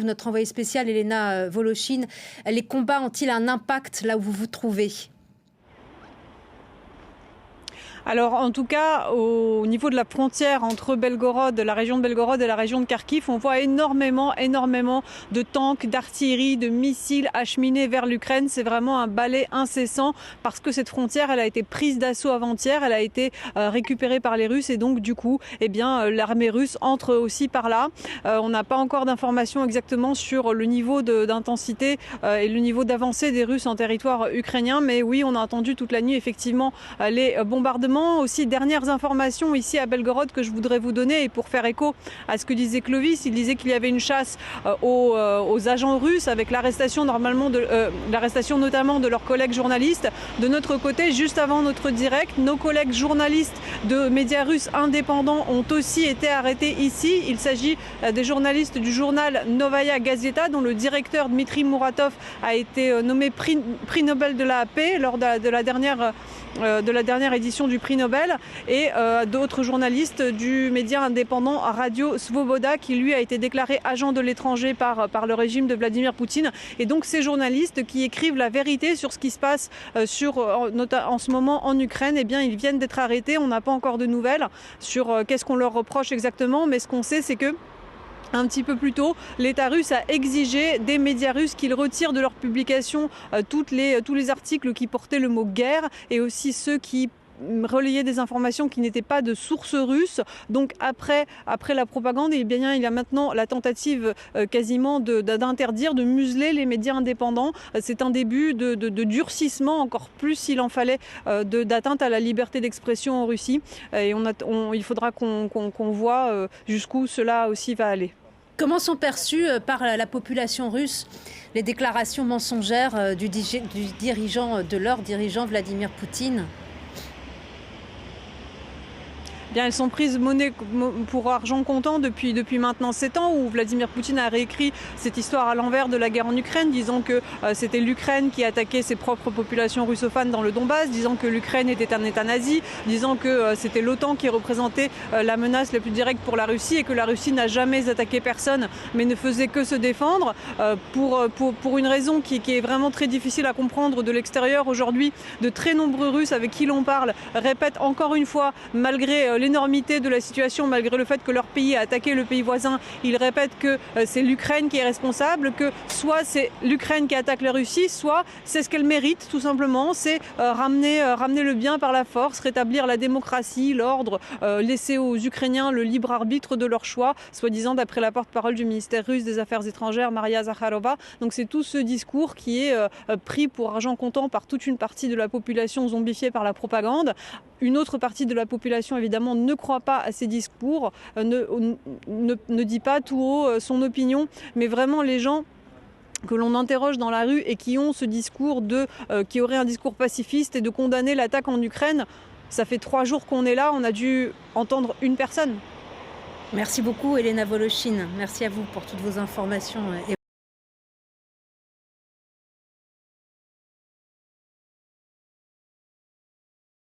Notre envoyée spéciale, Elena Volochine, les combats ont-ils un impact là où vous vous trouvez? Alors en tout cas, au niveau de la frontière entre Belgorod, la région de Belgorod et la région de Kharkiv, on voit énormément de tanks, d'artillerie, de missiles acheminés vers l'Ukraine. C'est vraiment un balai incessant parce que cette frontière, elle a été prise d'assaut avant-hier, elle a été récupérée par les Russes et donc du coup, l'armée russe entre aussi par là. On n'a pas encore d'informations exactement sur le niveau d'intensité et le niveau d'avancée des Russes en territoire ukrainien, mais oui, on a entendu toute la nuit effectivement les bombardements. Aussi, dernières informations ici à Belgorod que je voudrais vous donner, et pour faire écho à ce que disait Clovis, il disait qu'il y avait une chasse aux agents russes avec l'arrestation notamment de leurs collègues journalistes. De notre côté, juste avant notre direct, nos collègues journalistes de médias russes indépendants ont aussi été arrêtés ici. Il s'agit des journalistes du journal Novaya Gazeta, dont le directeur Dmitri Muratov a été nommé prix Nobel de la paix lors de la dernière édition du prix Nobel, et d'autres journalistes du média indépendant Radio Svoboda qui lui a été déclaré agent de l'étranger par le régime de Vladimir Poutine. Et donc ces journalistes qui écrivent la vérité sur ce qui se passe en ce moment en Ukraine, ils viennent d'être arrêtés. On n'a pas encore de nouvelles sur qu'est-ce qu'on leur reproche exactement, mais ce qu'on sait, c'est que un petit peu plus tôt, l'État russe a exigé des médias russes qu'ils retirent de leur publication tous les articles qui portaient le mot guerre, et aussi ceux qui relayer des informations qui n'étaient pas de sources russes. Donc après la propagande, il y a maintenant la tentative quasiment d'interdire, de museler les médias indépendants. C'est un début de durcissement, encore plus s'il en fallait, d'atteinte à la liberté d'expression en Russie. Et il faudra qu'on voit jusqu'où cela aussi va aller. Comment sont perçues par la population russe les déclarations mensongères de leur dirigeant Vladimir Poutine? Elles sont prises monnaie pour argent comptant depuis maintenant 7 ans, où Vladimir Poutine a réécrit cette histoire à l'envers de la guerre en Ukraine, disant que c'était l'Ukraine qui attaquait ses propres populations russophones dans le Donbass, disant que l'Ukraine était un État nazi, disant que c'était l'OTAN qui représentait la menace la plus directe pour la Russie, et que la Russie n'a jamais attaqué personne mais ne faisait que se défendre, pour une raison qui est vraiment très difficile à comprendre de l'extérieur. Aujourd'hui, de très nombreux Russes avec qui l'on parle répètent encore une fois, malgré l'énormité de la situation, malgré le fait que leur pays a attaqué le pays voisin, ils répètent que c'est l'Ukraine qui est responsable, que soit c'est l'Ukraine qui attaque la Russie, soit c'est ce qu'elle mérite tout simplement, c'est ramener le bien par la force, rétablir la démocratie, l'ordre, laisser aux Ukrainiens le libre arbitre de leur choix, soi-disant d'après la porte-parole du ministère russe des Affaires étrangères, Maria Zakharova. Donc c'est tout ce discours qui est pris pour argent comptant par toute une partie de la population zombifiée par la propagande. Une autre partie de la population, évidemment, ne croit pas à ces discours, ne dit pas tout haut son opinion, mais vraiment les gens que l'on interroge dans la rue et qui ont ce discours qui aurait un discours pacifiste et de condamner l'attaque en Ukraine, ça fait 3 jours qu'on est là, on a dû entendre une personne. Merci beaucoup, Elena Volochine. Merci à vous pour toutes vos informations.